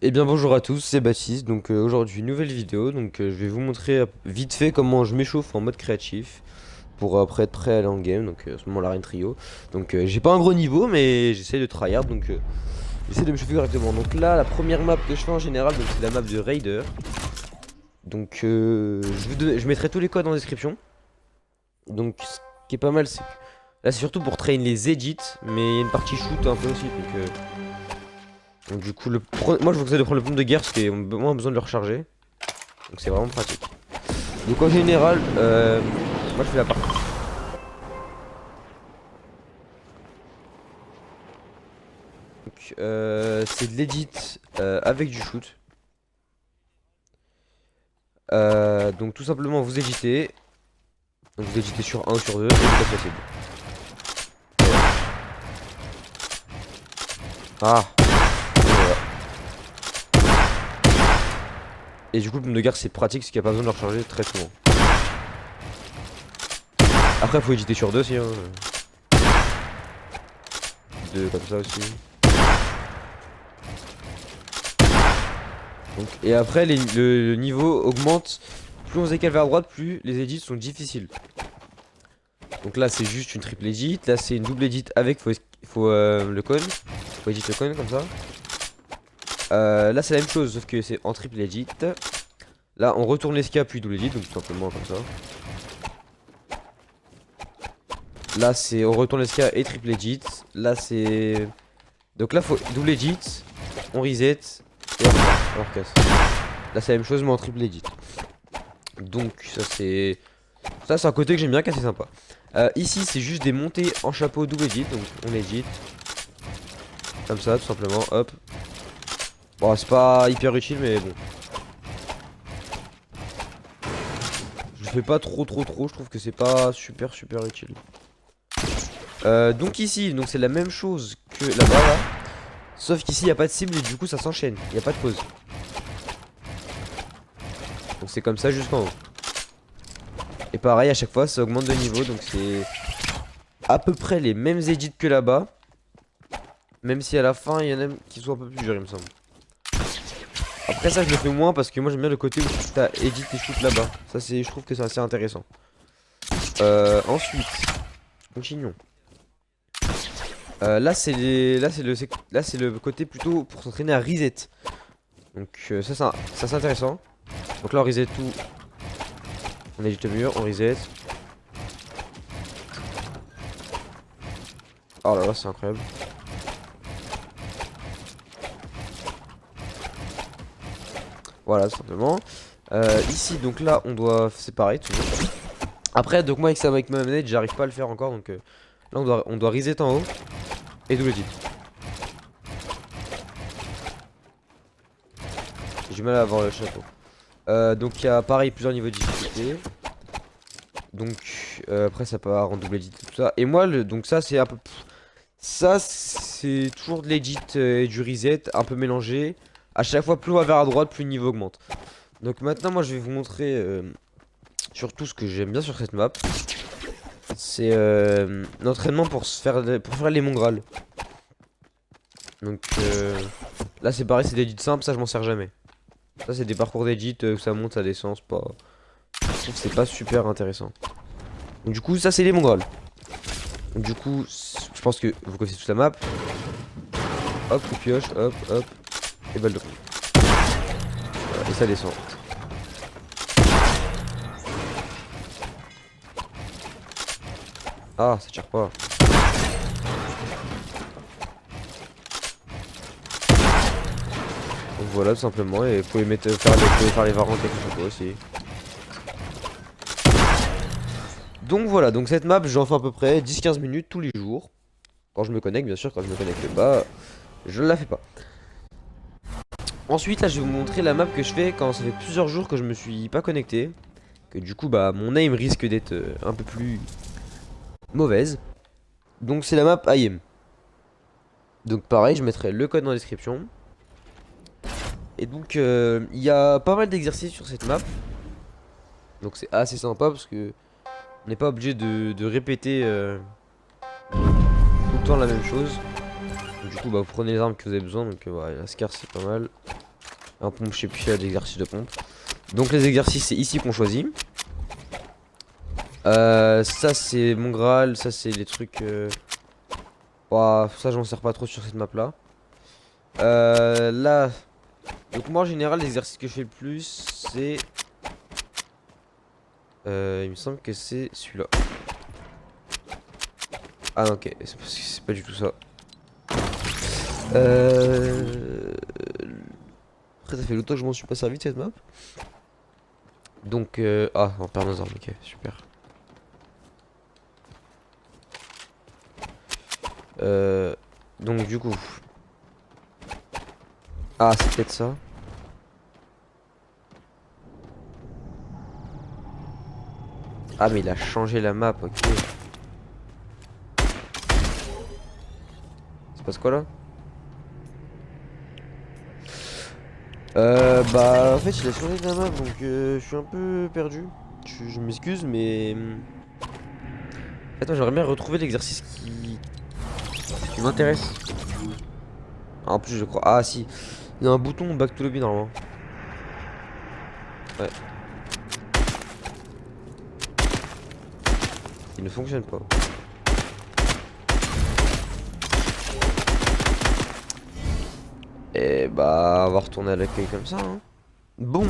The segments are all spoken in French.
Eh bien bonjour à tous, c'est Baptiste, donc aujourd'hui nouvelle vidéo, donc je vais vous montrer vite fait comment je m'échauffe en mode créatif pour après être prêt à aller en game, donc à ce moment la Reine Trio. Donc j'ai pas un gros niveau mais j'essaie de tryhard, donc j'essaie de me chauffer correctement. Donc là la première map que je fais en général, donc c'est la map de Raider. Donc je mettrai tous les codes en description. Donc ce qui est pas mal c'est que là c'est surtout pour train les edits, mais il y a une partie shoot un peu aussi, donc du coup, moi je vous conseille de prendre le pompe de guerre parce qu'il y a moins besoin de le recharger. Donc c'est vraiment pratique. Donc en général, moi je fais la partie. Donc c'est de l'edit avec du shoot. Donc tout simplement vous éditez. Donc vous éditez sur 1 ou sur 2 et vous faites la cible. Ah, voilà. Et du coup le pompe de guerre c'est pratique parce qu'il n'y a pas besoin de le recharger très souvent. Après faut éditer sur 2 aussi hein. 2 comme ça aussi. Donc, et après le niveau augmente. Plus on se décale vers droite, plus les edits sont difficiles. Donc là c'est juste une triple edit. Là c'est une double edit avec faut le cône. Faut edit le cône comme ça. Là c'est la même chose sauf que c'est en triple edit. Là on retourne l'esca puis double edit, donc tout simplement comme ça. Là c'est on retourne l'esca et triple edit. Là c'est... Donc là faut double edit, on reset et on recasse. Là c'est la même chose mais en triple edit. Donc ça c'est... Ça c'est un côté que j'aime bien, qui est assez sympa. Ici c'est juste des montées en chapeau double edit, donc on edit. Comme ça tout simplement, hop. Bon c'est pas hyper utile mais bon. Je fais pas trop, je trouve que c'est pas super utile. Donc ici, donc c'est la même chose que là-bas là. Sauf qu'ici il n'y a pas de cible et du coup ça s'enchaîne, il n'y a pas de pause. Donc c'est comme ça jusqu'en haut. Et pareil à chaque fois ça augmente de niveau, donc c'est à peu près les mêmes edits que là-bas. Même si à la fin il y en a qui sont un peu plus durs il me semble. Après ça je le fais moins parce que moi j'aime bien le côté où t'as edit et shoot là-bas. Ça c'est, je trouve que c'est assez intéressant. Ensuite, continuons. Là c'est le côté plutôt pour s'entraîner à reset. Donc ça c'est intéressant. Donc là on reset tout. On edit le mur, on reset. Oh là là c'est incroyable. Voilà tout simplement. Ici donc là on doit séparer toujours. Après donc moi avec ma manette j'arrive pas à le faire encore, donc là on doit reset en haut et double edit. J'ai du mal à avoir le chapeau. Donc il y a pareil plusieurs niveaux de difficulté. Donc après ça part en double edit et tout ça. Et moi donc ça c'est un peu... Ça c'est toujours de l'edit et du reset un peu mélangé. À chaque fois plus on va vers la droite plus le niveau augmente. Donc maintenant moi je vais vous montrer surtout ce que j'aime bien sur cette map. C'est l'entraînement pour faire les mongrels. Donc là c'est pareil, c'est des edits simples, ça je m'en sers jamais. Ça c'est des parcours d'edit où ça monte, ça descend, c'est pas... Je trouve que c'est pas super intéressant. Donc du coup ça c'est les mongrels. Donc du coup je pense que vous connaissez toute la map. Hop, coup de pioche, hop, hop. Et balle de fond. Voilà, et ça descend. Ah ça tire pas. Donc voilà tout simplement, et vous pouvez faire les variantes avec le chapeau aussi. Donc voilà, donc cette map j'en fais à peu près 10-15 minutes tous les jours. Quand je me connecte, bien sûr, quand je me connecte pas, je la fais pas. Ensuite là je vais vous montrer la map que je fais quand ça fait plusieurs jours que je me suis pas connecté. Que du coup bah mon aim risque d'être un peu plus mauvaise. Donc c'est la map IM. Donc pareil je mettrai le code dans la description. Et donc il y a pas mal d'exercices sur cette map. Donc c'est assez sympa parce que on n'est pas obligé de répéter tout le temps la même chose. Donc, du coup bah vous prenez les armes que vous avez besoin. Donc voilà, la Scar c'est pas mal. Un pompe, je sais plus, des exercices de pompe. Donc les exercices, c'est ici qu'on choisit. Ça c'est mon Graal, ça c'est les trucs. Ouah, ça j'en sers pas trop sur cette map là. Là, donc moi en général l'exercice que je fais le plus c'est, il me semble que c'est celui-là. Ah non, ok, c'est pas du tout ça. Après ça fait longtemps que je m'en suis pas servi de cette map. Donc ah on perd nos armes, ok super. Donc du coup, ah c'est peut-être ça. Ah mais il a changé la map, ok. C'est passe quoi là? Bah en fait il a changé la map donc je suis un peu perdu. Je m'excuse mais en fait moi j'aimerais bien retrouver l'exercice qui m'intéresse. En plus je crois. Ah si. Il y a un bouton back to lobby normalement. Ouais. Il ne fonctionne pas. Et bah on va retourner à l'accueil comme ça hein. Bon.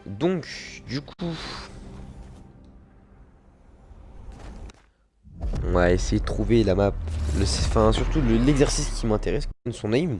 Donc du coup on va essayer de trouver la map. Enfin surtout l'exercice qui m'intéresse, son aim.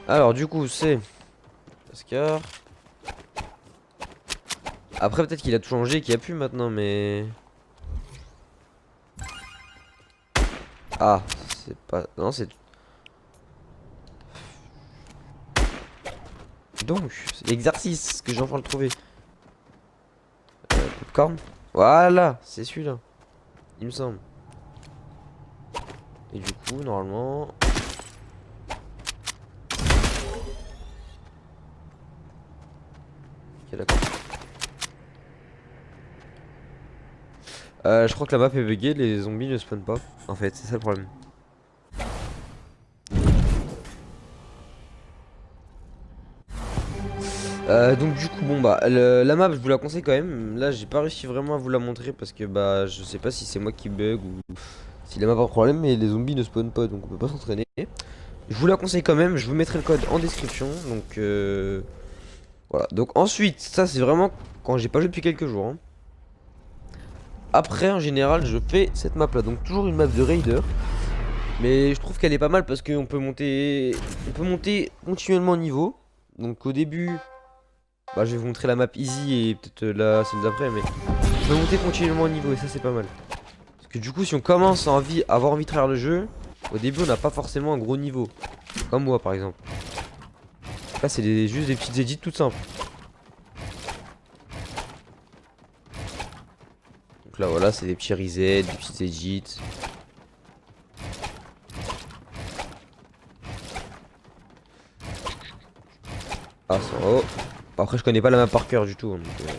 Alors du coup c'est Oscar. Après peut-être qu'il a tout changé, qu'il y a plus maintenant mais... Ah c'est pas... Non c'est... Donc c'est l'exercice que j'ai enfin le trouver. Popcorn. Voilà c'est celui-là. Il me semble. Et du coup normalement... Ok d'accord. Je crois que la map est buggée, les zombies ne spawnent pas. En fait, c'est ça le problème. Donc du coup bon bah la map je vous la conseille quand même. Là j'ai pas réussi vraiment à vous la montrer parce que bah je sais pas si c'est moi qui bug ou si la map a un problème, mais les zombies ne spawnent pas donc on peut pas s'entraîner. Je vous la conseille quand même, je vous mettrai le code en description. Donc voilà. Donc ensuite ça c'est vraiment quand j'ai pas joué depuis quelques jours hein. Après en général je fais cette map là, donc toujours une map de raider. Mais je trouve qu'elle est pas mal parce qu'on peut monter continuellement au niveau. Donc au début, bah, je vais vous montrer la map easy et peut-être celle d'après, mais on peut monter continuellement au niveau et ça c'est pas mal. Parce que du coup si on commence à avoir envie de tryhard le jeu, au début on n'a pas forcément un gros niveau. Comme moi par exemple. Là c'est juste des petites edits toutes simples. Donc là voilà c'est des petits resets, des petites edits. Ah c'est en haut. Après je connais pas la map par cœur du tout hein, donc,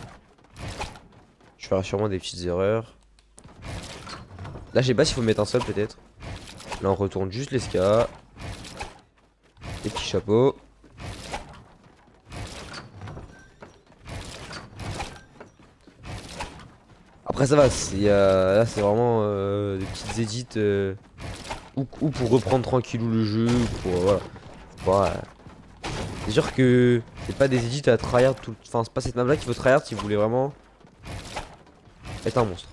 je ferai sûrement des petites erreurs. Là je sais pas s'il faut mettre un sol peut-être. Là on retourne juste les ska. Les petits chapeaux. Après ça va, là c'est vraiment des petites edits ou pour reprendre tranquillou le jeu, ou pour voilà. C'est sûr que c'est pas des edits à tryhard tout. Enfin c'est pas cette map là qu'il faut tryhard si vous voulez vraiment être un monstre.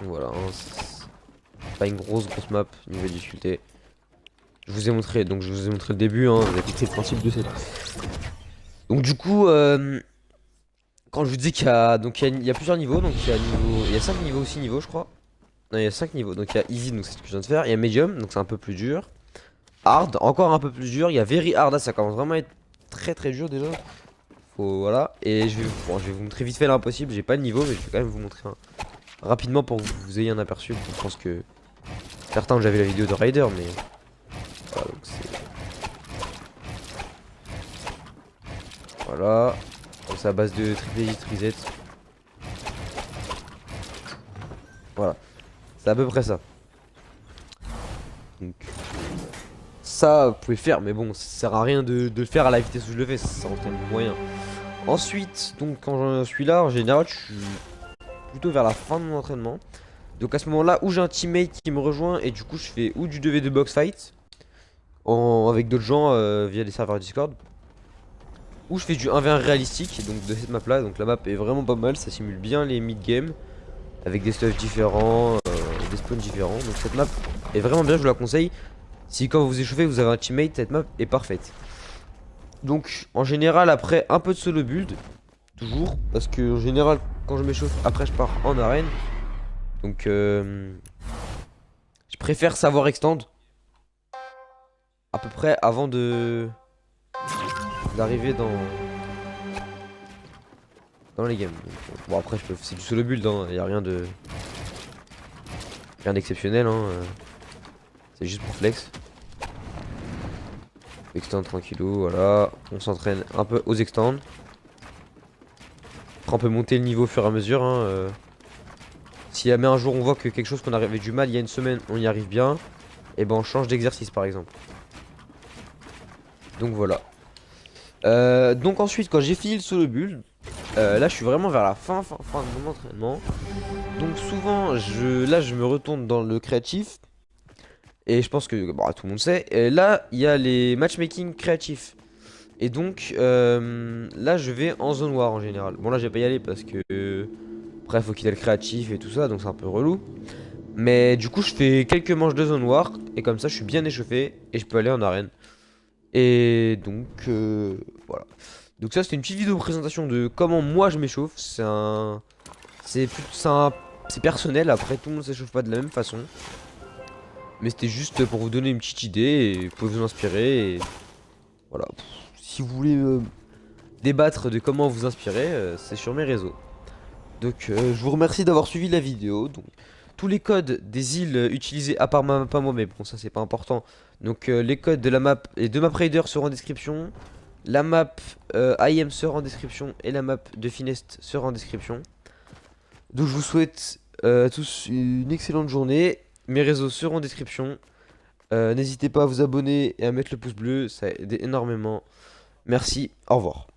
Donc voilà, hein, c'est pas une grosse map niveau difficulté. Je vous ai montré, donc je vous ai montré le début, hein, vous avez compris le principe de cette. Donc du coup, quand je vous dis qu'il y a, donc il y a plusieurs niveaux, donc il y a 5 niveaux aussi niveau je crois. Non il y a 5 niveaux, donc il y a easy, donc c'est ce que je viens de faire. Il y a medium, donc c'est un peu plus dur. Hard, encore un peu plus dur. Il y a very hard, là ça commence vraiment à être très très dur déjà. Voilà, et je vais vous montrer vite fait l'impossible. J'ai pas de niveau, mais je vais quand même vous montrer rapidement pour que vous ayez un aperçu. Je pense que certains ont déjà vu la vidéo de Raider, mais donc c'est... Voilà. Donc c'est à base de triple edit reset. Voilà. C'est à peu près ça. Donc... Ça, vous pouvez faire, mais bon, ça sert à rien de le faire à la vitesse où je le fais, ça entraîne moyen. Ensuite, donc quand je suis là, en général, je suis plutôt vers la fin de mon entraînement. Donc à ce moment-là, où j'ai un teammate qui me rejoint, et du coup, je fais ou du 2v2 box fight, avec d'autres gens via les serveurs Discord, ou je fais du 1v1 réalistique, donc de cette map-là. Donc la map est vraiment pas mal, ça simule bien les mid-game, avec des stuffs différents, des spawns différents. Donc cette map est vraiment bien, je vous la conseille. Si quand vous vous échauffez, vous avez un teammate, cette map est parfaite. Donc en général, après un peu de solo build, toujours, parce que en général, quand je m'échauffe, après je pars en arène. Donc je préfère savoir extend à peu près avant de d'arriver dans les games. Donc, bon après c'est du solo build, hein, y a rien d'exceptionnel, hein, c'est juste pour flex. Extend tranquillou, voilà. On s'entraîne un peu aux extends. Après on peut monter le niveau au fur et à mesure, hein. Si jamais un jour on voit que quelque chose qu'on avait du mal il y a une semaine, on y arrive bien, et ben on change d'exercice par exemple. Donc voilà. Donc ensuite quand j'ai fini le solo build, là je suis vraiment vers la fin de mon entraînement. Donc souvent là je me retourne dans le créatif. Et je pense que bon, tout le monde sait. Et là il y a les matchmaking créatifs. Et donc là je vais en zone noire en général. Bon là je vais pas y aller parce que après faut quitter le créatif et tout ça, donc c'est un peu relou. Mais du coup je fais quelques manches de zone noire. Et comme ça je suis bien échauffé et je peux aller en arène. Et donc voilà. Donc ça c'était une petite vidéo présentation de comment moi je m'échauffe. C'est personnel, après tout le monde s'échauffe pas de la même façon. Mais c'était juste pour vous donner une petite idée et vous pouvez vous inspirer et voilà. Si vous voulez débattre de comment vous inspirer, c'est sur mes réseaux. Donc je vous remercie d'avoir suivi la vidéo. Donc tous les codes des îles utilisées à part ma map à moi, mais bon ça c'est pas important. Donc les codes de la map et de MapRaider seront en description. La map IM sera en description et la map de Finest sera en description. Donc je vous souhaite à tous une excellente journée. Mes réseaux seront en description. N'hésitez pas à vous abonner et à mettre le pouce bleu, ça aide énormément. Merci, au revoir.